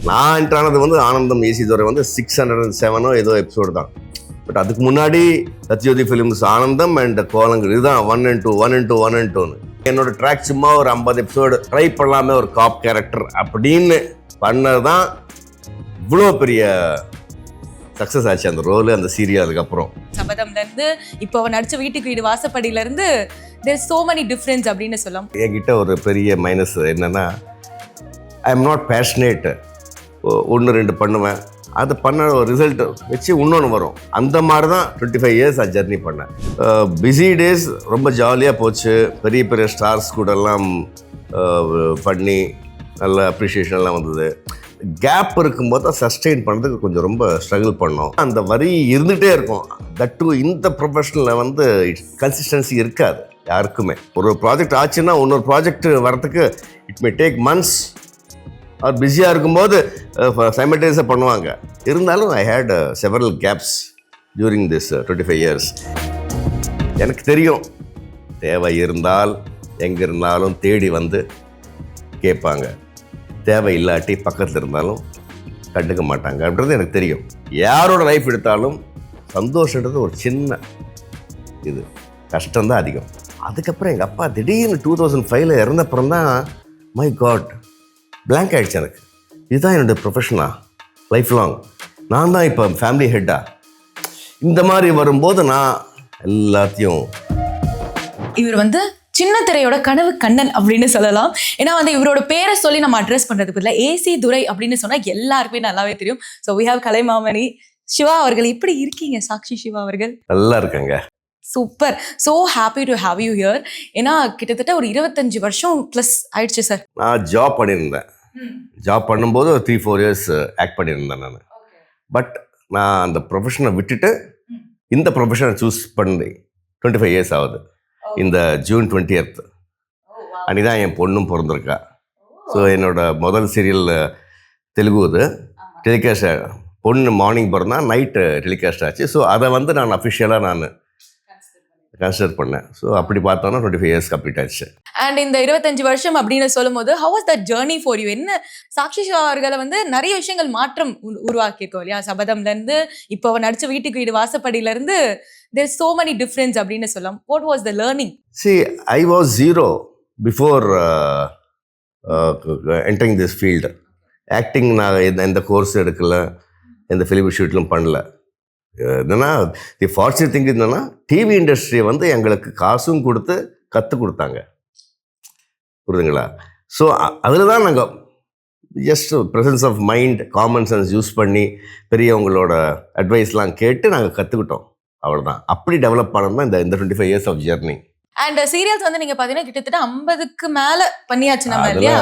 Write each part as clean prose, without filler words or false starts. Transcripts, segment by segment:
நான் என்ட்ரானது வந்து ஆனந்தம் ஏசி துறை வந்து 607 ஏதோ எபிசோடு தான். பட் அதுக்கு முன்னாடி சத்யஜோதி ஃபிலிம்ஸ் ஆனந்தம் அண்ட் கோலங்கள் இதுதான் 1 and 2 1 and 2 1 and 2ன்னு. என்னோட ட்ராக் சும்மா ஒரு 50 எபிசோடு ட்ரை பண்ணலாமே ஒரு காப் கேரக்டர் அப்படின்னு பண்ணது தான் இவ்வளோ பெரிய சக்ஸஸ் ஆச்சு அந்த ரோலு அந்த சீரியல். அதுக்கப்புறம் சபதம்ல இருந்து இப்போ அவன் நடிச்ச வீட்டுக்கு வீடு வாசப்படியில இருந்து there is so many difference அப்படின்னு சொல்லலாம். என்கிட்ட ஒரு பெரிய மைனஸ் என்னன்னா, ஐ எம் நாட் பேஷனேட். 1-2 பண்ணுவேன், அது பண்ண ஒரு ரிசல்ட் வச்சு இன்னொன்று வரும். அந்த மாதிரி தான் 25 இயர்ஸ் நான் ஜர்னி பண்ணேன். பிஸி டேஸ் ரொம்ப ஜாலியாக போச்சு. பெரிய பெரிய ஸ்டார்ஸ் கூடலாம் பண்ணி நல்ல அப்ரிஷியேஷன்லாம் வந்தது. கேப் இருக்கும்போது தான் சஸ்டெயின் பண்ணுறதுக்கு கொஞ்சம் ரொம்ப ஸ்ட்ரகிள் பண்ணோம். அந்த வரி இருந்துகிட்டே இருக்கும். தட் டூ இந்த ப்ரொஃபஷனில் வந்து கன்சிஸ்டன்சி இருக்காது யாருக்குமே. ஒரு ப்ராஜெக்ட் ஆச்சுன்னா இன்னொரு ப்ராஜெக்ட் வரத்துக்கு இட் மே டேக் மந்த்ஸ். அவர் பிஸியாக இருக்கும்போது சைமல்டேனியஸாக பண்ணுவாங்க. இருந்தாலும் I had several gaps during this 25 years. எனக்கு தெரியும் தேவை இருந்தால் எங்கே இருந்தாலும் தேடி வந்து கேட்பாங்க, தேவை இல்லாட்டி பக்கத்தில் இருந்தாலும் கண்டுக்க மாட்டாங்க அப்படின்றது எனக்கு தெரியும். யாரோட லைஃப் எடுத்தாலும் சந்தோஷன்றது ஒரு சின்ன இது, கஷ்டம்தான் அதிகம். அதுக்கப்புறம் எங்கள் அப்பா திடீர்னு 2005 இறந்தப்புறம் தான் மை காட் பிளாங்க் ஆகிடுச்சு எனக்கு. இதுதான் என்னுடைய ப்ரொஃபஷனா லைஃப் லாங், நான் தான் இப்போ ஃபேமிலி ஹெட்டா. இந்த மாதிரி வரும்போது நான் எல்லாத்தையும் இவர் வந்து சின்ன திரையோட கனவு கண்ணன் அப்படின்னு சொல்லலாம். ஏன்னா வந்து இவரோட பேரை சொல்லி நம்ம அட்ரஸ் பண்றதுக்கு பதிலாக ஏசி துரை அப்படின்னு சொன்னா எல்லாருக்குமே நல்லாவே தெரியும். So we have Kalaimamani Siva அவர்கள். எப்படி இருக்கீங்க சாக்ஷி சிவா அவர்கள்? நல்லா இருக்காங்க. Super. So happy to have you here. ஏன்னா கிட்டத்தட்ட ஒரு 25 வருஷம் ப்ளஸ் ஆயிடுச்சு சார். நான் ஜாப் பண்ணியிருந்தேன். ஜாப் பண்ணும்போது 3-4 இயர்ஸ் ஆக்ட் பண்ணியிருந்தேன் நான். பட் நான் அந்த ப்ரொஃபஷனை விட்டுட்டு இந்த ப்ரொஃபஷனை சூஸ் பண்ணி 25 இயர்ஸ் ஆகுது. இந்த ஜூன் 20th அன்னிதான் என் பொண்ணும் பிறந்திருக்கா. ஸோ என்னோட முதல் சீரியல் தெலுங்கு டெலிகாஸ்ட், பொண்ணு மார்னிங் பிறந்தா நைட்டு டெலிகாஸ்ட் ஆச்சு. ஸோ அதை வந்து நான் அஃபிஷியலாக நான் கன்சிடர் பண்ணேன். ஸோ அப்படி பார்த்தோன்னா 25 இயர்ஸ் கம்ப்ளீட் ஆச்சு. அண்ட் இந்த 25 வருஷம் அப்படின்னு சொல்லும் போது how was that journey for you? என்ன சாக்ஷி சிவா அவர்களை வந்து நிறைய விஷயங்கள் மாற்றம் உருவாக்கியிருக்கோம் இல்லையா? சபதம்ல இருந்து இப்போ அவன் நடிச்ச வீட்டுக்கு வீடு வாசப்படியில இருந்து there is so many difference அப்படின்னு சொல்லலாம். What was the learning? See, I was zero before entering this field. Acting நான் எந்த கோர்ஸ் எடுக்கல, எந்த ஃபிலிம் ஷூட்லும் பண்ணல. என்னன்னா தி ஃபார்ச்சுனேட் திங் என்னன்னா டிவி இண்டஸ்ட்ரியை வந்து எங்களுக்கு காசும் கொடுத்து கற்றுக் கொடுத்தாங்க, புரியுதுங்களா? ஸோ அதில் தான் நாங்கள் just presence of mind, common sense use பண்ணி பெரியவங்களோட அட்வைஸ்லாம் கேட்டு நாங்கள் கற்றுக்கிட்டோம். அவ்வளோதான். அப்படி டெவலப் பண்ணணும் தான் இந்த 25 years of journey. And serials வந்து நீங்க பாத்தீங்கன்னா கிட்டத்தட்ட 50க்கு மேல பண்ணியாச்சு நம்ம இல்லையா?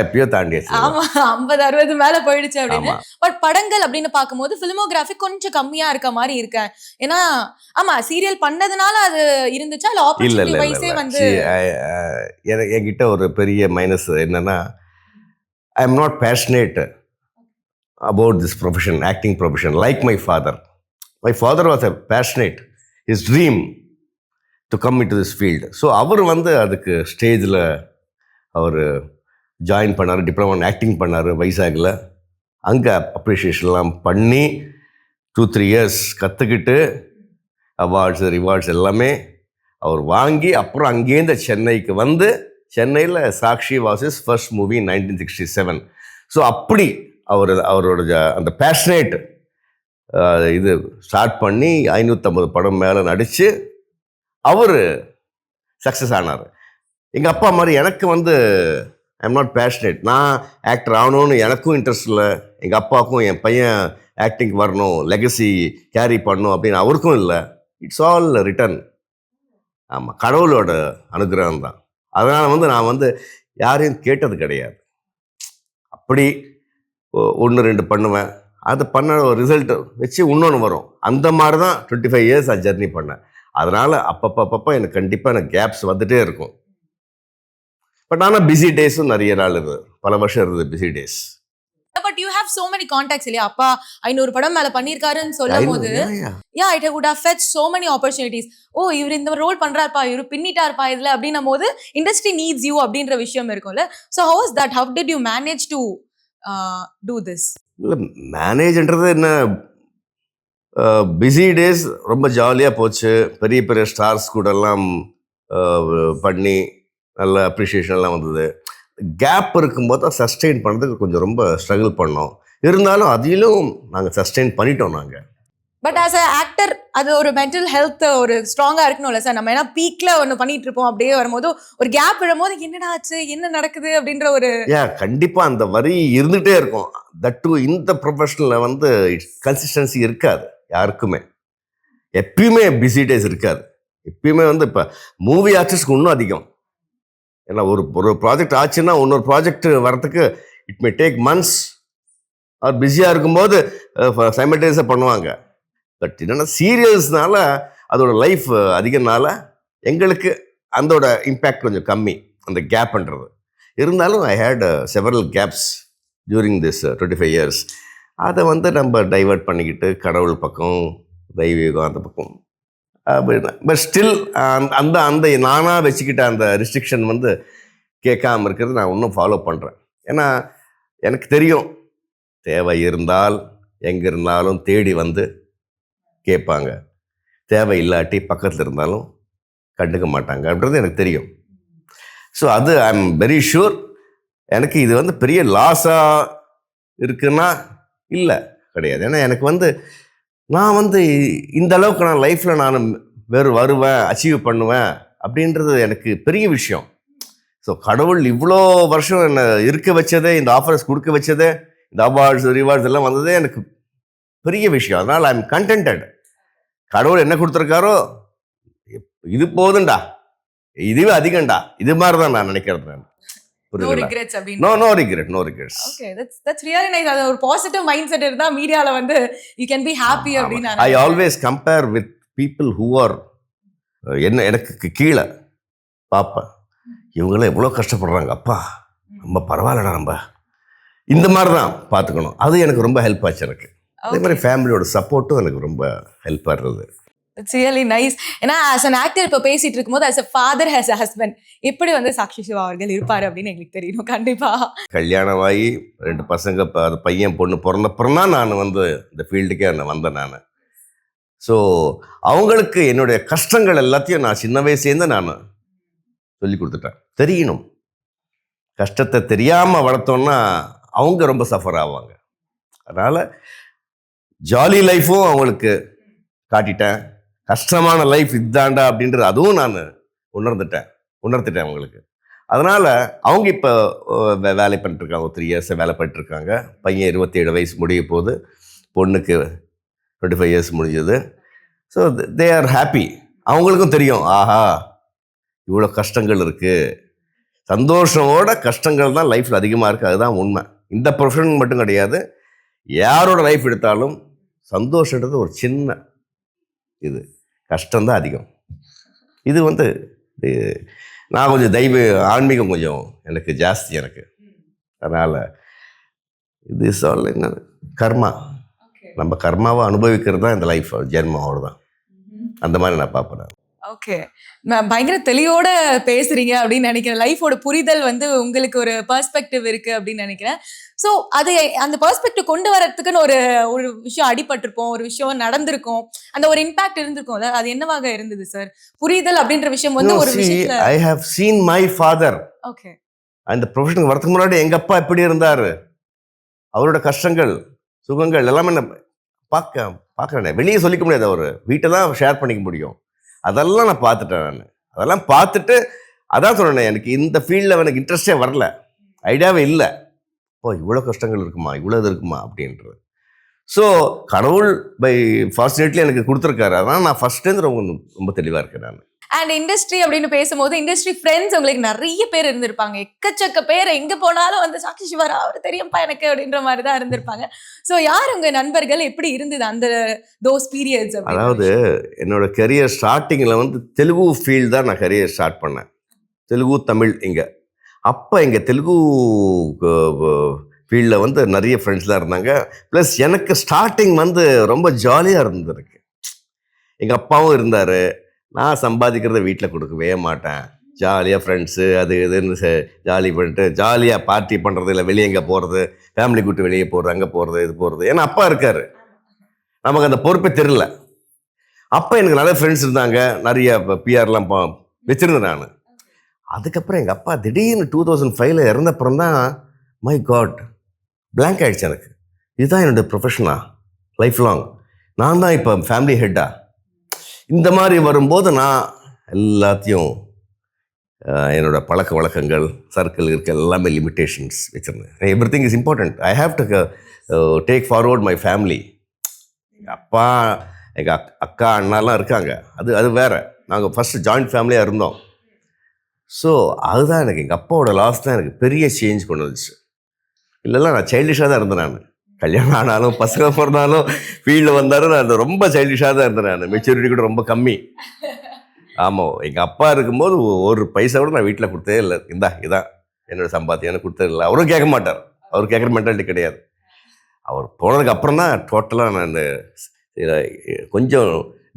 எப்பயோ தாண்டியாச்சு. ஆமா, 50-60 மேல போயிடுச்சு அப்படின்னு. பட் படங்கள் அப்படின்னு பார்க்கும்போது பிலிமோகிராஃபி கொஞ்சம் கம்மியா இருக்க மாதிரி இருக்கு. ஏன்னா ஆமா சீரியல் பண்ணதுனால அது இருந்துச்சா இல்ல ஆப்பர்ச்சுனிட்டி வைஸே வந்து? என்கிட்ட ஒரு பெரிய மைனஸ் என்னன்னா, I am not passionate about this profession, acting profession, like my father. My father was a passionate, his dream to come into this field. So அவர் வந்து அதுக்கு ஸ்டேஜில் அவர் ஜாயின் பண்ணார், டிப்ளமோ ஆக்டிங் பண்ணார் வைசாகில். அங்கே அப்ரிஷியேஷன்லாம் பண்ணி 2-3 இயர்ஸ் கற்றுக்கிட்டு அவார்ட்ஸ் ரிவார்ட்ஸ் எல்லாமே அவர் வாங்கி அப்புறம் அங்கேருந்து சென்னைக்கு வந்து சென்னையில் Sakshi was is first movie 1967. So அப்படி அவரோட அந்த பேஷனேட் இது ஸ்டார்ட் பண்ணி 550 படம் மேலே நடித்து அவர் சக்ஸஸ் ஆனார். எங்கள் அப்பா மாதிரி எனக்கு வந்து ஐ எம் நாட் பேஷனேட். நான் ஆக்டர் ஆகணும்னு எனக்கும் இன்ட்ரெஸ்ட் இல்லை, எங்கள் அப்பாவுக்கும் என் பையன் ஆக்டிங் வரணும், லெகசி கேரி பண்ணணும் அப்படின்னு அவருக்கும் இல்லை. It's all written. ஆமாம், கடவுளோட அனுகிரகம் தான். அதனால் வந்து நான் வந்து யாரையும் கேட்டது கிடையாது. அப்படி 1-2 பண்ணுவேன், அது பண்ண ஒரு ரிசல்ட் வச்சு இன்னொன்று வரும். அந்த மாதிரி தான் 25 இயர்ஸ் நான் ஜர்னி பண்ணேன். அதனால் அப்பப்போ எனக்கு கண்டிப்பாக எனக்கு கேப்ஸ் வந்துகிட்டே இருக்கும். பட் ஆனால் பிஸி டேஸும் நிறைய நாள் இருந்தது, பல வருஷம் இருந்தது busy days. But you have so many contacts இல்லையா? அப்பா 500 படம் மேல பண்ணிருக்காருன்னு சொல்லும் போது it would have fetched so many opportunities. ஓ இவர் இந்த ரோல் பண்றாருப்பா, இவர் பின்னிட்டாருப்பா இதுல அப்படின்னும் போது இண்டஸ்ட்ரி நீட்ஸ் யூ அப்படின்ற விஷயம் இருக்கும்ல. So how was that? How did you manage to do this? இல்லை, மேனேஜ்ன்றது என்ன, பிஸி டேஸ் ரொம்ப ஜாலியாக போச்சு. பெரிய பெரிய ஸ்டார்ஸ் கூடலாம் பண்ணி நல்ல அப்ரிஷியேஷன்லாம் வந்தது. கேப் இருக்கும்போது தான் சஸ்டெயின் பண்ணுறதுக்கு கொஞ்சம் ரொம்ப ஸ்ட்ரகிள் பண்ணோம். இருந்தாலும் அதிலும் நாங்கள் சஸ்டெயின் பண்ணிட்டோம் நாங்கள். பட் ஆஸ் அ ஆக்டர் அது ஒரு மென்டல் ஹெல்த் ஒரு ஸ்ட்ராங்கா இருக்கணும்ல சார். நம்ம ஏன்னா பீக்ல ஒன்று பண்ணிட்டு இருப்போம், அப்படியே வரும்போது ஒரு கேப் விடும்போது என்னடா ஆச்சு, என்ன நடக்குது அப்படின்ற ஒரு கண்டிப்பாக அந்த வரி இருந்துகிட்டே இருக்கும். தட் டூ இந்த ப்ரொஃபஷனில் வந்து கன்சிஸ்டன்சி இருக்காது யாருக்குமே. எப்பயுமே பிஸி டேஸ் இருக்காது. எப்பயுமே வந்து இப்போ மூவி ஆர்டிஸ்ட்க்கு இன்னும் அதிகம். ஏன்னா ஒரு ப்ராஜெக்ட் ஆச்சுன்னா இன்னொரு ப்ராஜெக்ட் வரத்துக்கு இட் மே டேக் மந்த்ஸ். அவர் பிஸியாக இருக்கும்போது சைமல்டேனியஸாக பண்ணுவாங்க. பட் என்னென்னா சீரியல்ஸ்னால அதோட லைஃப் அதிகனால எங்களுக்கு அதோட இம்பேக்ட் கொஞ்சம் கம்மி, அந்த கேப்ன்றது. இருந்தாலும் I had several gaps during this 25 years. அதை வந்து நம்ம டைவர்ட் பண்ணிக்கிட்டு கடவுள் பக்கம், தெய்வீகம் அந்த பக்கம் பட் ஸ்டில் அந்த அந்த நானாக வச்சுக்கிட்ட அந்த ரெஸ்ட்ரிக்ஷன் வந்து கேட்காம இருக்கிறது நான் இன்னும் ஃபாலோ பண்ணுறேன். ஏன்னா எனக்கு தெரியும், தேவை இருந்தால் எங்கே இருந்தாலும் தேடி வந்து கேட்பாங்க, தேவை இல்லாட்டி பக்கத்தில் இருந்தாலும் கண்டுக்க மாட்டாங்க அப்படின்றது எனக்கு தெரியும். ஸோ அது ஐ எம் வெரி ஷூர். எனக்கு இது வந்து பெரிய லாஸாக இருக்குன்னா இல்லை, கிடையாது. ஏன்னா எனக்கு வந்து நான் வந்து இந்த அளவுக்கு நான் லைஃப்பில் நான் வருவேன், அச்சீவ் பண்ணுவேன் அப்படின்றது எனக்கு பெரிய விஷயம். ஸோ கடவுள் இவ்வளோ வருஷம் என்னை இருக்க வச்சதே, இந்த ஆஃபர்ஸ் கொடுக்க வச்சதே, இந்த அவார்ட்ஸ் ரிவார்ட்ஸ் எல்லாம் வந்ததே எனக்கு பெரிய விஷயம். அதனால் ஐ எம் கண்டென்டட். கடவுள் என்ன கொடுத்துருக்காரோ இது போதுண்டா, இதுவே அதிகம்டா, இது மாதிரி தான் நான் நினைக்கிறது. நான் no regrets அப்படினா no regrets. Okay, that's really nice. அது ஒரு பாசிட்டிவ் மைண்ட் செட் இருந்தா மீடியால வந்து you can be happy அப்படினா I always compare with people who are எனக்கு கீழே பாப்பேன். இவங்களாம் எவ்வளோ கஷ்டப்படுறாங்க, அப்பா நம்ம பரவாயில்லடா, நம்ம இந்த மாதிரி தான் பார்த்துக்கணும். அது எனக்கு ரொம்ப ஹெல்ப் ஆச்சு. எனக்கு அதே மாதிரி ஃபேமிலியோட சப்போர்ட்டும் எனக்கு ரொம்ப ஹெல்ப்பாக இருந்தது. It's really nice. ஏன்னா ஆஸ் அன் ஆக்டர் இப்போ பேசிட்டு இருக்கும்போது as a father, as a husband எப்படி வந்து சாக்ஷி சிவா அவர்கள் இருப்பாரு அப்படின்னு எங்களுக்கு தெரியணும். கண்டிப்பா கல்யாணமாகி 2 பசங்க, பையன் பொண்ணு பிறந்தப்புறம் தான் நான் வந்து இந்த ஃபீல்டுக்கே வந்தேன் நான். ஸோ அவங்களுக்கு என்னுடைய கஷ்டங்கள் எல்லாத்தையும் நான் சின்ன வயசுலேருந்து நான் சொல்லி கொடுத்துட்டேன். தெரியணும், கஷ்டத்தை தெரியாமல் வளர்த்தோன்னா அவங்க ரொம்ப சஃபர் ஆவாங்க. அதனால் ஜாலி லைஃப்பும் அவங்களுக்கு காட்டிட்டேன், கஷ்டமான லைஃப் இதாண்டா அப்படின்றது அதுவும் நான் உணர்த்திட்டேன் அவங்களுக்கு. அதனால் அவங்க இப்போ வேலை பண்ணிட்டுருக்காங்க, 3 years வேலை பண்ணிட்டுருக்காங்க. பையன் 27 வயசு முடிய போகுது, பொண்ணுக்கு 25 years முடிஞ்சது. So they are happy. அவங்களுக்கும் தெரியும், ஆஹா இவ்வளோ கஷ்டங்கள் இருக்குது. சந்தோஷமோட கஷ்டங்கள் தான் லைஃப்பில் அதிகமாக இருக்குது. அதுதான் உண்மை. இந்த ப்ரொஃபஷன் மட்டும் கிடையாது, யாரோட லைஃப் எடுத்தாலும் சந்தோஷன்றது ஒரு சின்ன இது, கஷ்டம்தான் அதிகம். இது வந்து நான் கொஞ்சம் ஆன்மீகம் கொஞ்சம் எனக்கு ஜாஸ்தி எனக்கு. அதனால் இது சொல்ல என்ன கர்மா, நம்ம கர்மாவை அனுபவிக்கிறது தான் இந்த லைஃப், ஜென்மாவோட தான். அந்த மாதிரி நான் பார்ப்பேன். ஓகே, நான் பயங்கர தெளிவோட பேசுறீங்க அப்படின்னு நினைக்கிறேன். லைஃபோட புரிதல் வந்து உங்களுக்கு ஒரு பெர்ஸ்பெக்டிவ் இருக்கு அப்படின்னு நினைக்கிறேன். ஸோ அது அந்த பெர்ஸ்பெக்டிவ் கொண்டு வரதுக்குன்னு ஒரு விஷயம் அடிபட்டிருப்போம், ஒரு விஷயம் நடந்திருக்கும், அந்த ஒரு இம்பாக்ட் இருந்திருக்கும்ல, அது என்னவாக இருந்தது சார்? புரிதல் அப்படின்ற விஷயம் வந்து ஒரு விஷயத்துல I have seen my father. Okay, அந்த ப்ரொஃபஷனுக்கு வரதுக்கு முன்னாடி எங்க அப்பா எப்படி இருந்தாரு, அவரோட கஷ்டங்கள் சுகங்கள் எல்லாமே நான் பார்க்குறேன். வெளியே சொல்லிக்க முடியாது, அவர் வீட்டை தான் ஷேர் பண்ணிக்க முடியும். அதெல்லாம் நான் பார்த்துட்டேன். நான் அதெல்லாம் பார்த்துட்டு அதான் சொன்னேன், எனக்கு இந்த ஃபீல்டில் எனக்கு இன்ட்ரெஸ்டே வரல, ஐடியாவே இல்லை. இவ்வளோ கஷ்டங்கள் இருக்குமா, இவ்வளோ இது இருக்குமா அப்படின்றது. ஸோ கடவுள் ஃபார்ச்சுனேட்லி எனக்கு கொடுத்துருக்காரு. அதனால் நான் ஃபர்ஸ்ட்லேருந்து ரொம்ப தெளிவாக இருக்கேன் நான். அண்ட் இண்டஸ்ட்ரி அப்படின்னு பேசும்போது இண்டஸ்ட்ரி ஃப்ரெண்ட்ஸ் உங்களுக்கு நிறைய பேர் இருந்திருப்பாங்க, எக்கச்சக்க பேர். எங்கே போனாலும் வந்து சாக்ஷி சிவா அவர் தெரியும்ப்பா எனக்கு அப்படின்ற மாதிரி தான் இருந்திருப்பாங்க. ஸோ யார் உங்கள் நண்பர்கள், எப்படி இருந்தது அந்த தோஸ் பீரியட்ஸ்? அதாவது என்னோட கெரியர் ஸ்டார்டிங்கில் வந்து தெலுங்கு ஃபீல்டு தான் நான் கெரியர் ஸ்டார்ட் பண்ணேன். தெலுங்கு தமிழ் இங்கே. அப்போ இங்கே தெலுங்கு ஃபீல்டில் வந்து நிறைய ஃப்ரெண்ட்ஸ்லாம் இருந்தாங்க. ப்ளஸ் எனக்கு ஸ்டார்டிங் வந்து ரொம்ப ஜாலியாக இருந்திருக்கு. எங்கள் அப்பாவும் இருந்தார். நான் சம்பாதிக்கிறத வீட்டில் கொடுக்கவே மாட்டேன். ஜாலியாக ஃப்ரெண்ட்ஸு அது இதுன்னு ஜாலி பண்ணிட்டு ஜாலியாக பார்ட்டி பண்ணுறது, இல்லை வெளியே எங்கே போகிறது, ஃபேமிலி கூட்டு வெளியே போகிறது, அங்கே போகிறது, இது போகிறது. ஏன்னா அப்பா இருக்கார், நமக்கு அந்த பொறுப்பே தெரில. அப்போ எனக்கு நிறைய ஃப்ரெண்ட்ஸ் இருந்தாங்க, நிறைய பிஆர்லாம் வச்சுருந்தேன் நான். அதுக்கப்புறம் எங்கள் அப்பா திடீர்னு 2005 இறந்தப்புறம் தான் மை காட் பிளாங்க் ஆகிடுச்சு எனக்கு. இதுதான் என்னுடைய ப்ரொஃபஷனா லைஃப் லாங், நான் தான் இப்போ ஃபேமிலி ஹெட்டா. இந்த மாதிரி வரும்போது நான் எல்லாத்தையும் என்னோட பழக்க வழக்கங்கள், சர்க்கிள் இருக்க எல்லாமே லிமிட்டேஷன்ஸ் வச்சுருந்தேன். Every thing is important. I have to take forward my family. எங்கள் அப்பா, எங்கள் அக்கா, அண்ணாலாம் இருக்காங்க, அது வேறு. நாங்கள் ஃபஸ்ட்டு ஜாயிண்ட் ஃபேமிலியாக இருந்தோம். ஸோ அதுதான் எனக்கு, எங்கள் அப்பாவோட லாஸ் தான் எனக்கு பெரிய சேஞ்ச் கொண்டு வந்துச்சு. இல்லைல்ல நான் சைல்டிஷாக தான் இருந்தேன். நான் கல்யாணம் ஆனாலும் பசங்க பிறந்தாலும் ஃபீல்டில் வந்தாலும் நான் ரொம்ப சைல்டிஷாக தான் இருந்தேன். நான் மெச்சூரிட்டி கூட ரொம்ப கம்மி. ஆமாம், எங்கள் அப்பா இருக்கும்போது ஒரு பைசா கூட நான் வீட்டில் கொடுத்ததே இல்லை. இதான் என்னோட சம்பாத்தியம் கொடுத்தது இல்லை. அவரும் கேட்க மாட்டார், அவர் கேட்குற மென்டாலிட்டி கிடையாது. அவர் போனதுக்கு அப்புறம் தான் டோட்டலாக நான் கொஞ்சம்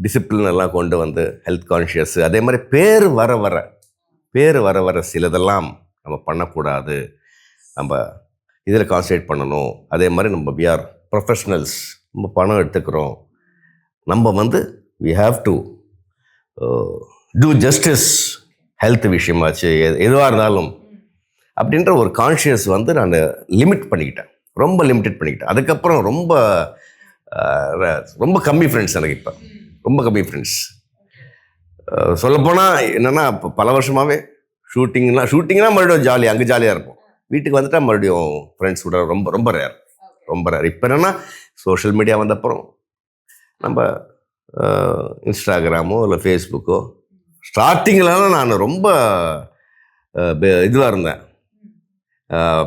டிசிப்ளின் எல்லாம் கொண்டு வந்து ஹெல்த் கான்ஷியஸ். அதே மாதிரி பேர் வர வர சிலதெல்லாம் நம்ம பண்ணக்கூடாது, நம்ம இதில் கான்சன்ட்ரேட் பண்ணணும். அதே மாதிரி நம்ம வி ஆர் ப்ரொஃபஷ்னல்ஸ், நம்ம பணம் எடுத்துக்கிறோம், நம்ம வந்து we have to do justice. Health விஷயமாச்சு எதுவாக இருந்தாலும் அப்படின்ற ஒரு கான்ஷியஸ் வந்து நான் லிமிட் பண்ணிக்கிட்டேன், ரொம்ப லிமிட்டட் பண்ணிக்கிட்டேன். அதுக்கப்புறம் ரொம்ப கம்மி ஃப்ரெண்ட்ஸ் எனக்கு. இப்போ ரொம்ப கம்மி ஃப்ரெண்ட்ஸ். சொல்லப்போனால் என்னென்னா, இப்போ பல வருஷமாகவே ஷூட்டிங்னா மறுபடியும் ஜாலியாக, அங்கே ஜாலியாக இருப்போம். வீட்டுக்கு வந்துட்டால் மறுபடியும் ஃப்ரெண்ட்ஸ் கூட ரொம்ப ரேர். இப்போ என்னென்னா சோஷியல் மீடியா வந்தப்புறம் நம்ம இன்ஸ்டாகிராமோ இல்லை ஃபேஸ்புக்கோ, ஸ்டார்டிங்லலாம் நான் ரொம்ப இதுவாக இருந்தேன்,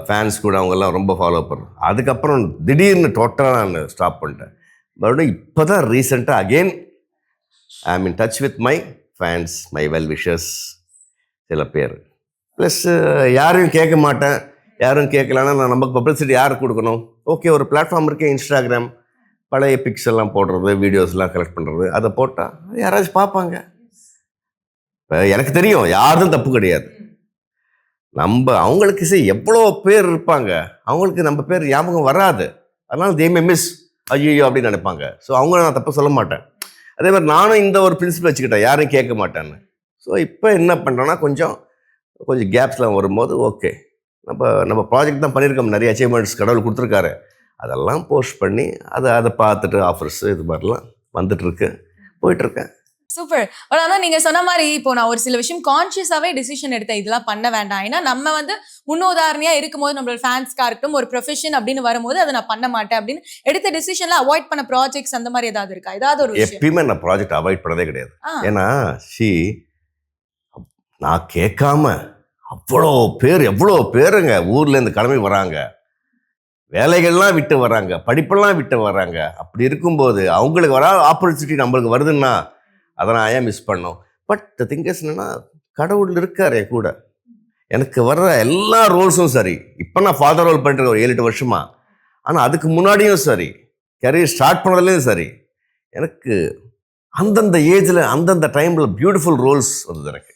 ஃபேன்ஸ் கூட அவங்கெல்லாம் ரொம்ப ஃபாலோ பண்ணுறேன். அதுக்கப்புறம் திடீர்னு டோட்டலாக நான் ஸ்டாப் பண்ணிட்டேன். மறுபடியும் இப்போ தான் ரீசெண்டாக அகெயின் ஐ ஆம் in touch with my fans, my well wishers சில பேர். ப்ளஸ் யாரையும் கேட்க மாட்டேன், யாரும் கேட்கலான்னா நான் நமக்கு பப்ளிசிட்டி யாருக்கு கொடுக்கணும்? ஓகே, ஒரு பிளாட்ஃபார்ம் இருக்கே இன்ஸ்டாகிராம், பழைய பிக்ஸ் எல்லாம் போடுறது, வீடியோஸ்லாம் கலெக்ட் பண்ணுறது, அதை போட்டால் யாராச்சும் பார்ப்பாங்க. இப்போ எனக்கு தெரியும் யாரும் தப்பு கிடையாது. அவங்களுக்கு எவ்வளோ பேர் இருப்பாங்க, அவங்களுக்கு நம்ம பேர் ஞாபகம் வராது. அதனால் தேமே மிஸ் ஐயோ அப்படின்னு நினைப்பாங்க. ஸோ அவங்கள நான் தப்பு சொல்ல மாட்டேன். அதே மாதிரி நானும் இந்த ஒரு பிரின்சிபல் வச்சுக்கிட்டேன், யாரும் கேட்க மாட்டேன்னு. ஸோ இப்போ என்ன பண்ணுறோன்னா, கொஞ்சம் கேப்ஸ்லாம் வரும்போது ஓகே, நம்ம ப்ராஜெக்ட் தான் பண்ணியிருக்கோம், நிறைய அச்சீவ்மெண்ட்ஸ் கடவுள் கொடுத்துருக்காரு, அதெல்லாம் போஸ்ட் பண்ணி அதை பார்த்துட்டு ஆஃபர்ஸ் இது மாதிரிலாம் போயிட்டுருக்கேன். சூப்பர். ஆனால் நீங்கள் சொன்ன மாதிரி இப்போ நான் ஒரு சில விஷயம் கான்ஷியஸாகவே டிசிஷன் எடுத்தேன், இதெல்லாம் பண்ண வேண்டாம். ஏன்னா நம்ம வந்து முன்னுதாரணியாக இருக்கும்போது நம்மளோட ஃபேன்ஸ்க்காக இருக்கட்டும், ஒரு ப்ரொஃபஷன் அப்படின்னு வரும்போது அதை நான் பண்ண மாட்டேன் அப்படின்னு எடுத்த டிசிஷன்ல அவாய்ட் பண்ண ப்ராஜெக்ட்ஸ் அந்த மாதிரி ஏதாவது இருக்கா? ஏதாவது ஒரு எப்பயுமே நான் ப்ராஜெக்ட் அவாய்ட் பண்ணதே கிடையாது. ஏன்னா நான் கேட்காம எவ்வளோ பேருங்க ஊர்லேருந்து கிளம்பி வராங்க, வேலைகள்லாம் விட்டு வராங்க, படிப்பெல்லாம் விட்டு வராங்க. அப்படி இருக்கும்போது அவங்களுக்கு வர ஆப்பர்ச்சுனிட்டி நம்மளுக்கு வருதுன்னா அதை நான் ஏன் மிஸ் பண்ணோம்? பட் த திங் இஸ் என்னன்னா, கடவுள் இருக்காரே கூட. எனக்கு வர்ற எல்லா ரோல்ஸும் சரி, இப்போ நான் ஃபாதர் ரோல் பண்ணிட்டு ஒரு 7-8 வருஷமா, ஆனால் அதுக்கு முன்னாடியும் சரி, கரியர் ஸ்டார்ட் பண்ணதுலேயும் சரி, எனக்கு அந்தந்த ஏஜில் அந்தந்த டைமில் பியூட்டிஃபுல் ரோல்ஸ் வருது. எனக்கு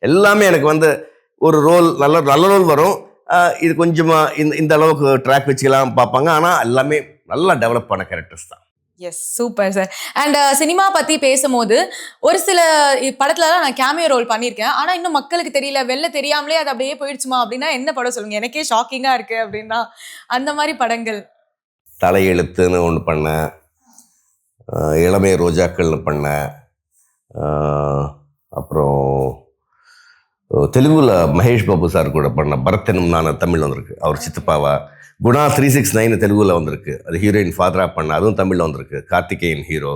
எல்லாமே எனக்கு வந்து ஒரு ரோல் நல்ல ரோல் வரும், இது கொஞ்சமாக இந்த அளவுக்கு ட்ராக் வச்சுக்கலாம் பார்ப்பாங்க. ஆனால் எல்லாமே நல்லா டெவலப் பண்ண கேரக்டர்ஸ் தான். Yes, super sir. And cinema பற்றி பேசும்போது ஒரு சில படத்துலலாம் நான் கேமியோ ரோல் பண்ணியிருக்கேன், ஆனால் இன்னும் மக்களுக்கு தெரியல, வெளில தெரியாமலே அது அப்படியே போயிடுச்சுமா அப்படின்னா என்ன படம் சொல்லுங்கள்? எனக்கே ஷாக்கிங்காக இருக்குது அப்படின்னா அந்த மாதிரி படங்கள். தலையெழுத்துன்னு ஒன்று பண்ணேன், இளமை ரோஜாக்கள்னு பண்ணேன், அப்புறம் தெலுங்குல மகேஷ் பாபு சார் கூட பண்ண பரத்தனும் நான் தமிழ் வந்திருக்கு, அவர் சித்தப்பாவா. குணா 369 தெலுங்குல வந்திருக்கு, அது ஹீரோயின் ஃபாதரா பண்ண, அதுவும் தமிழில் வந்திருக்கு, கார்த்திகேயன் ஹீரோ.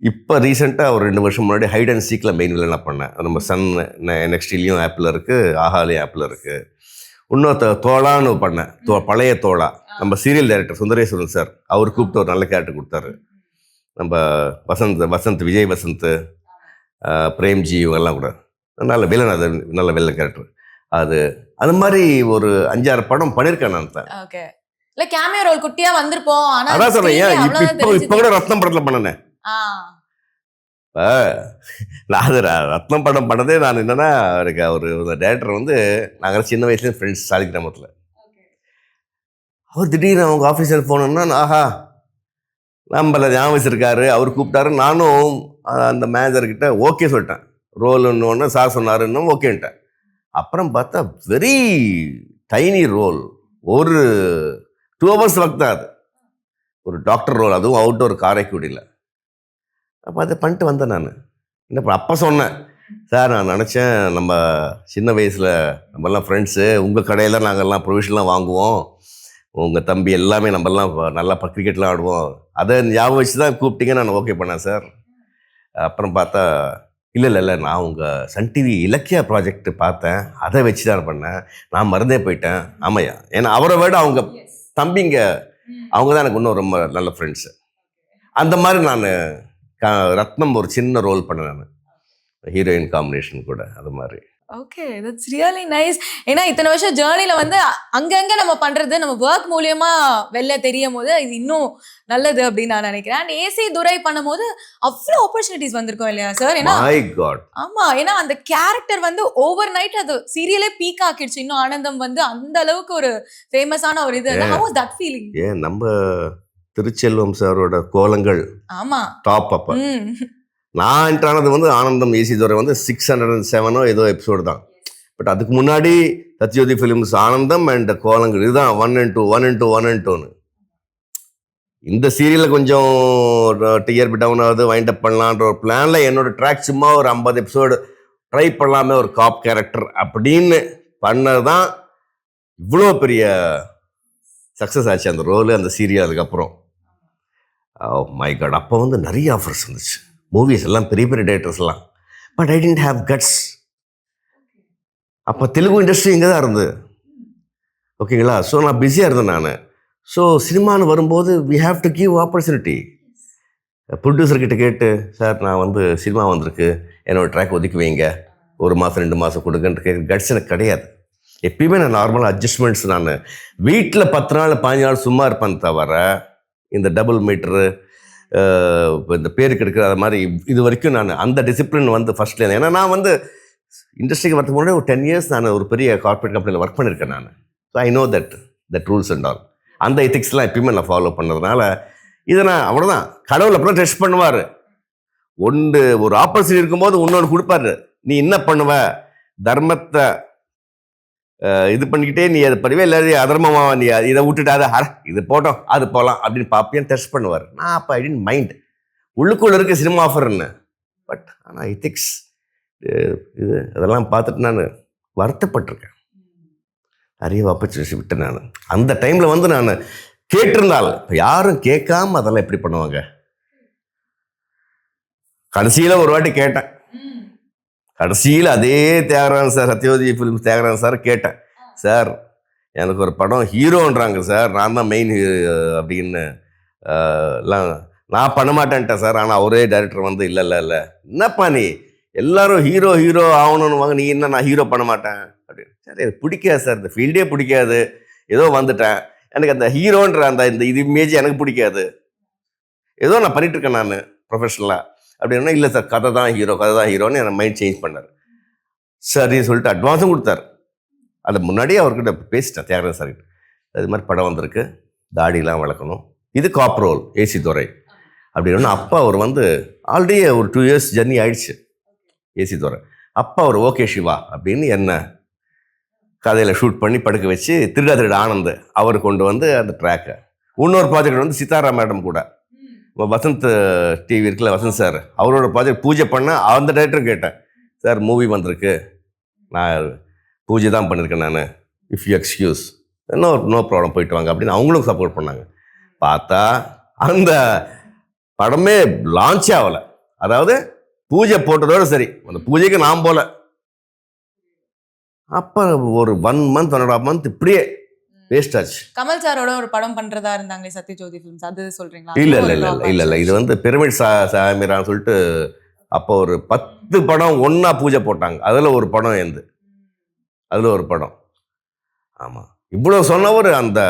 இப்போ ரீசெண்டாக ஒரு 2 வருஷம் முன்னாடி ஹைட் அண்ட் சீக்கில் மெயின் வில்லனாக பண்ணேன். நம்ம சன் நெக்ஸ்ட்லேயும் ஆப்பில் இருக்குது, ஆஹாலையும் ஆப்பில் இருக்குது. இன்னொருத்த தோளான்னு பண்ணேன், பழைய தோளா. நம்ம சீரியல் டைரக்டர் சுந்தரேஸ்வரன் சார், அவர் கூப்பிட்டு ஒரு நல்ல கேரக்டர் கொடுத்தாரு. நம்ம வசந்த் விஜய் வசந்த், பிரேம்ஜி இவங்கெல்லாம் கூட நல்ல வில்லன், அது நல்ல வில்லன் கேரக்டர். அது மாதிரி ஒரு 5-6 படம் பண்ணியிருக்கேன் நான். ஓகே, இல்ல கேமியோ ரோல் குட்டியா வந்திருப்போம், ஆனா அதான் சொல்றேன். இப்போ கூட ரத்னம் படத்துல பண்ணனே, இப்போ நான் அது ரத்னம் படம் பண்ணதே நான் என்னென்னா, எனக்கு அவர் டேரக்டர் வந்து நாங்கள் சின்ன வயசுலேயும் ஃப்ரெண்ட்ஸ் சாலிகிராமத்தில். அவர் திடீர்னு அவங்க ஆஃபீஸில் போனோம்னா, ஆஹா நம்மள ஞாபகம் வச்சிருக்காரு, அவர் கூப்பிட்டாரு. நானும் அந்த மேனேஜர்கிட்ட ஓகே சொல்லிட்டேன். ரோலுன்னு ஒன்று சார் சொன்னாருன்னு ஓகேன்ட்டேன். அப்புறம் பார்த்தா வெரி டைனி ரோல், ஒரு 2 hours ஒர்க் தான் அது. ஒரு டாக்டர் ரோல், அதுவும் அவுட்டோர் காரைக்குடியில். அப்போ அதை பண்ணிட்டு வந்தேன் நான். என்ன அப்போ சொன்னேன், சார் நான் நினச்சேன் நம்ம சின்ன வயசில் நம்மெல்லாம் ஃப்ரெண்ட்ஸு, உங்கள் கடையில் நாங்கள்லாம் ப்ரொவிஷன்லாம் வாங்குவோம், உங்கள் தம்பி எல்லாமே நம்மெல்லாம் நல்லா கிரிக்கெட்லாம் ஆடுவோம், அதை ஞாபகம் வச்சு தான் கூப்பிட்டீங்க, நான் ஓகே பண்ணேன் சார். அப்புறம் பார்த்தா இல்லை நான் உங்கள் சன் டிவி இலக்கிய ப்ராஜெக்ட் பார்த்தேன், அதை வச்சு தான் பண்ணேன், நான் மறந்தே போயிட்டேன். ஆமையா, ஏன்னா அவரை விட அவங்க தம்பிங்க அவங்க தான் எனக்கு இன்னும் ரொம்ப நல்ல ஃப்ரெண்ட்ஸு. அந்த மாதிரி நான் ரத்னம் ஒரு சின்ன ரோல் பண்ணேன் நான், ஹீரோயின் காம்பினேஷன் கூட. அது மாதிரி. Okay, that's really nice. ஏன்னா இத்தனை வருஷம் ஜேர்னில வந்து அங்கங்க நம்ம பண்றது நம்ம ஒர்க் மூலியமா வெளில தெரியும் போது இது இன்னும் நல்லது அப்படின்னு நான் நினைக்கிறேன். அண்ட் ஏசி துரை பண்ணும்போது அவ்வளோ ஆப்பர்ச்சுனிட்டிஸ் வந்திருக்கும் இல்லையா சார்? ஏன்னா மை காட், ஆமா, ஏன்னா அந்த கேரக்டர் வந்து ஓவர் நைட் அது சீரியலே பீக் ஆக்கிடுச்சு. இன்னும் ஆனந்தம் வந்து அந்த அளவுக்கு ஒரு ஃபேமஸான ஒரு இது. How was that feeling? ஏன் நம்ம திருச்செல்வம் சாரோட கோலங்கள் ஆமா டாப். அப்போ நான் என்ட்ரானது வந்து ஆனந்தம் ஏசி துரை வந்து 607 ஏதோ எபிசோடு தான். பட் அதுக்கு முன்னாடி சத்யோதி ஃபிலிம்ஸ் ஆனந்தம் அண்ட் கோலங்கள் இதுதான் 1 and 2 1 and 2 1 and 2ன்னு. இந்த சீரியலில் கொஞ்சம் டிஆர்பி டவுன் ஆகுது, வைண்ட் அப் பண்ணலான்ற ஒரு பிளானில் என்னோட ட்ராக் சும்மா ஒரு 50 எபிசோடு ட்ரை பண்ணலாமே ஒரு காப் கேரக்டர் அப்படின்னு பண்ணது தான் இவ்வளோ பெரிய சக்ஸஸ் ஆச்சு அந்த ரோலு, அந்த சீரியல். அதுக்கப்புறம் மை காட், அப்போ வந்து நிறைய ஆஃபர்ஸ் இருந்துச்சு, மூவிஸ் எல்லாம் பெரிய பெரிய டேரக்டர்ஸ் எல்லாம். But I didn't have guts. அப்போ தெலுங்கு இண்டஸ்ட்ரி இங்கே தான் இருந்தது, ஓகேங்களா? ஸோ நான் பிஸியாக இருந்தேன் நான். ஸோ சினிமான்னு வரும்போது we have to give opportunity. ப்ரொடியூசர்கிட்ட கேட்டு, சார் நான் வந்து சினிமா வந்திருக்கு, என்னோடய ட்ராக் ஒதுக்கி வைங்க, 1 மாதம் 2 மாதம் கொடுங்கன்ட்டு கேட்க கட்ஸ் எனக்கு கிடையாது. எப்பயுமே நான் நார்மலாக அட்ஜஸ்ட்மெண்ட்ஸ், நான் வீட்டில் 10 நாள் 15 நாள் சும்மா இருப்பேன் தவிர இந்த டபுள் மீட்ரு இப்போ இந்த பேருக்கு எடுக்கிற மாதிரி இது வரைக்கும் நான் அந்த டிசிப்ளின் வந்து ஃபர்ஸ்ட்லேருந்து. ஏன்னா நான் வந்து இண்டஸ்ட்ரிக்கு வரதுக்கு முன்னாடி ஒரு 10 years நான் ஒரு பெரிய கார்பரேட் கம்பெனியில் ஒர்க் பண்ணியிருக்கேன் நான். So I know that rules and all. அந்த எத்திக்ஸ்லாம் எப்பயுமே நான் ஃபாலோ பண்ணதுனால இதை நான் அவ்வளோதான். கடவுள் அப்புறம் டெஸ்ட் பண்ணுவார். ஒரு ஆப்பர்ச்சுனிட்டி இருக்கும்போது இன்னொன்று கொடுப்பாரு. நீ என்ன பண்ணுவ, தர்மத்தை இது பண்ணிக்கிட்டே நீ அதை பண்ணுவே, இல்லை அதர்மமாக நீ இதை விட்டுட்டு அதை இது போட்டோம் அது போகலாம் அப்படின்னு பாப்பியும் டெஸ்ட் பண்ணுவார். நான் அப்போ ஐ டென்ட் மைண்ட், உள்ளுக்குள்ளே இருக்க சினிமா ஆஃபர்ன்னு. பட் ஆனால் எத்திக்ஸ் இது அதெல்லாம் பார்த்துட்டு நான் வருத்தப்பட்டிருக்கேன். நிறைய ஆப்பர்ச்சுனிட்டி விட்டேன் நான். அந்த டைமில் வந்து நான் கேட்டிருந்தால், யாரும் கேட்காம அதெல்லாம் எப்படி பண்ணுவாங்க? கடைசியில் ஒரு வாட்டி கேட்டேன், கடைசியில் அதே Thiagarajan sir, Sathyajyothi films Thiagarajan sir கேட்டேன், சார் எனக்கு ஒரு படம் ஹீரோன்றாங்க சார், நான் தான் மெயின் அப்படின்னு எல்லாம் நான் பண்ண மாட்டேன்ட்டேன் சார். ஆனால் அவரே டைரக்டர் வந்து இல்லை என்னப்பா நீ எல்லாரும் ஹீரோ ஆகணும்னு வாங்க, நீ என்ன நான் ஹீரோ பண்ண மாட்டேன் அப்படின்னு. சரி அது பிடிக்காது சார், இந்த ஃபீல்டே பிடிக்காது, ஏதோ வந்துட்டேன், எனக்கு அந்த ஹீரோன்ற அந்த இது இமேஜ் எனக்கு பிடிக்காது, ஏதோ நான் பண்ணிகிட்ருக்கேன் நான் ப்ரொஃபஷனலாக அப்படின்னா. இல்லை சார் கதை தான் ஹீரோன்னு என் மைண்ட் சேஞ்ச் பண்ணார். சரின்னு சொல்லிட்டு அட்வான்ஸும் கொடுத்தாரு. அதை முன்னாடியே அவர்கிட்ட பேசிட்டேன் தியாகராஜன் சார்கிட்ட, அது மாதிரி படம் வந்திருக்கு, தாடிலாம் வளர்க்கணும், இது காப் ரோல் ஏசி துரை அப்படின்னு. அப்போ அவர் வந்து ஆல்ரெடி ஒரு 2 years ஜர்னி ஆயிடுச்சு ஏசி துரை. அப்போ அவர் ஓகே சிவா அப்படின்னு என்ன கதையில் ஷூட் பண்ணி படுக்க வச்சு திருடா ஆனந்த் அவர் கொண்டு வந்து அந்த ட்ராக்கை. இன்னொரு ப்ராஜெக்ட் வந்து சித்தாரா மேடம் கூட, வசந்த் டிவி இருக்குல்ல வசந்த் சார், அவரோட ப்ராஜெக்ட் பூஜை பண்ண அந்த டைரக்டரும் கேட்டேன், சார் மூவி வந்திருக்கு, நான் பூஜை தான் பண்ணியிருக்கேன் நான், if you excuse no problem போயிட்டு வாங்க அப்படின்னு அவங்களும் சப்போர்ட் பண்ணாங்க. பார்த்தா அந்த படமே லான்ச் ஆகலை. அதாவது பூஜை போட்டதோடு சரி, அந்த பூஜைக்கு நான் போல. அப்போ ஒரு 1 month 1.5 month இப்படியே வேஸ்ட் ஆச்சு. கமல் சாரோட ஒரு படம் பண்றதா இருந்தாங்களே சத்யஜோதி ஃபிலிம்ஸ், அது சொல்றீங்களா? இல்ல இது வந்து பிரமிட் சாமிரான்னு சொல்லிட்டு அப்போ ஒரு 10 படம் ஒன்னா பூஜை போட்டாங்க. அதுல ஒரு படம். ஆமா, இவ்வளவு சொன்னவர் அந்த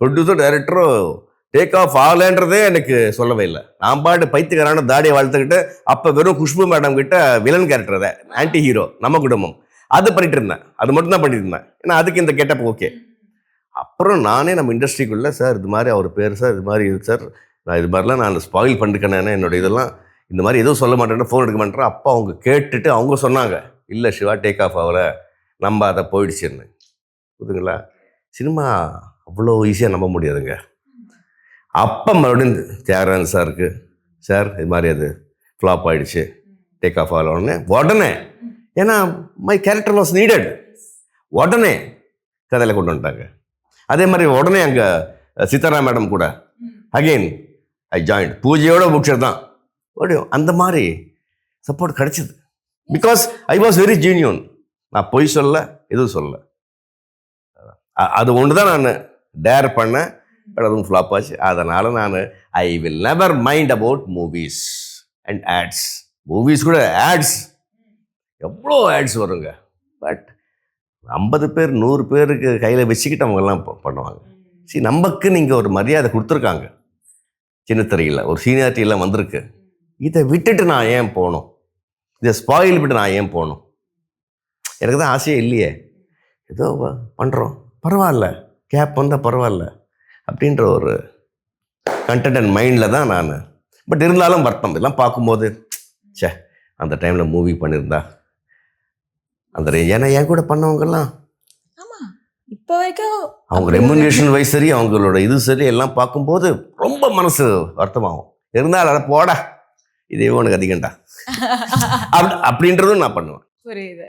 ப்ரொடியூசர் டைரக்டரும் டேக் ஆஃப் ஆகலன்றதே எனக்கு சொல்லவே இல்லை. நான் பாட்டு பைத்தியக்காரான தாடியை வளர்த்துக்கிட்டு அப்போ வெறும் குஷ்பு மேடம் கிட்ட வில்லன் கேரக்டர் அதை ஆன்டி ஹீரோ நம்ம குடும்பம் அது பண்ணிட்டு இருந்தேன். அது மட்டும் தான் பண்ணிட்டு இருந்தேன். ஏன்னா அதுக்கு இந்த கெட்டப் ஓகே. அப்புறம் நானே நம்ம இண்டஸ்ட்ரிக்குள்ளே சார் இது மாதிரி அவர் பேர் சார் இது மாதிரி இது சார் நான் இது மாதிரிலாம் நான் ஸ்பாயில் பண்ணிருக்கேன் என்னோட இதெல்லாம் இந்த மாதிரி எதுவும் சொல்ல மாட்டேன் ஃபோன் எடுக்க மாட்டேன். அப்போ அவங்க கேட்டுட்டு அவங்க சொன்னாங்க இல்லை சிவா டேக் ஆஃப் ஆகல நம்ம அதை போயிடுச்சுன்னு. புரியுதுங்களா? சினிமா அவ்வளோ ஈஸியாக நம்ப முடியாதுங்க. அப்போ மறுபடியும் தியாகராஜன் சாருக்கு சார் இது மாதிரி அது ஃப்ளாப் ஆகிடுச்சு டேக் ஆஃப் ஆகல உடனே ஏன்னா மை கேரக்டர் வாஸ் நீடட் உடனே கதையில் கொண்டு வந்துட்டாங்க. அதே மாதிரி உடனே அங்கே சித்தாரா மேடம் கூட அகெயின் ஐ ஜாயின்ட் பூஜையோட புக்ஷர் தான் ஓடியும் அந்த மாதிரி சப்போர்ட் கிடைச்சிது. Because I was very genuine. நான் பொய் சொல்ல எதுவும் சொல்ல அது ஒன்று தான் நான் டேர் பண்ணேன். பட் அதுவும் ஃப்ளாப் ஆச்சு. அதனால் நான் I will never mind about movies and ads. Movies கூட ஆட்ஸ் எவ்வளோ ஆட்ஸ் வருங்க. பட் 50 பேர் 100 பேருக்கு கையில் வச்சுக்கிட்டு அவங்கெல்லாம் பண்ணுவாங்க. சரி நமக்கு நீங்கள் ஒரு மரியாதை கொடுத்துருக்காங்க சின்னத்திரையில் ஒரு சீனியாரிட்டியெல்லாம் வந்திருக்கு. இதை விட்டுட்டு நான் ஏன் போகணும்? இதை ஸ்பாயில் விட்டு நான் ஏன் போகணும்? எனக்கு தான் ஆசையே இல்லையே. ஏதோ பண்ணுறோம் பரவாயில்ல கேப் வந்தால் பரவாயில்ல அப்படின்ற ஒரு கண்டென்ட் அண்ட் மைண்டில் தான் நான். பட் இருந்தாலும் வருத்தம் இதெல்லாம் பார்க்கும்போது சே அந்த டைமில் மூவி பண்ணியிருந்தா அந்த ஏன்னா என் கூட பண்ணவங்கெல்லாம் இப்போ வரைக்கும் அவங்க ரெமுனரேஷன் வைஸ் சரி அவங்களோட இது சரி எல்லாம் பார்க்கும்போது ரொம்ப மனசு வருத்தமாகும். இருந்தாலும் அதை போடா இதே உனக்கு அதிகண்டா அப்படின்றதும் நான் பண்ணுவேன். புரியுது.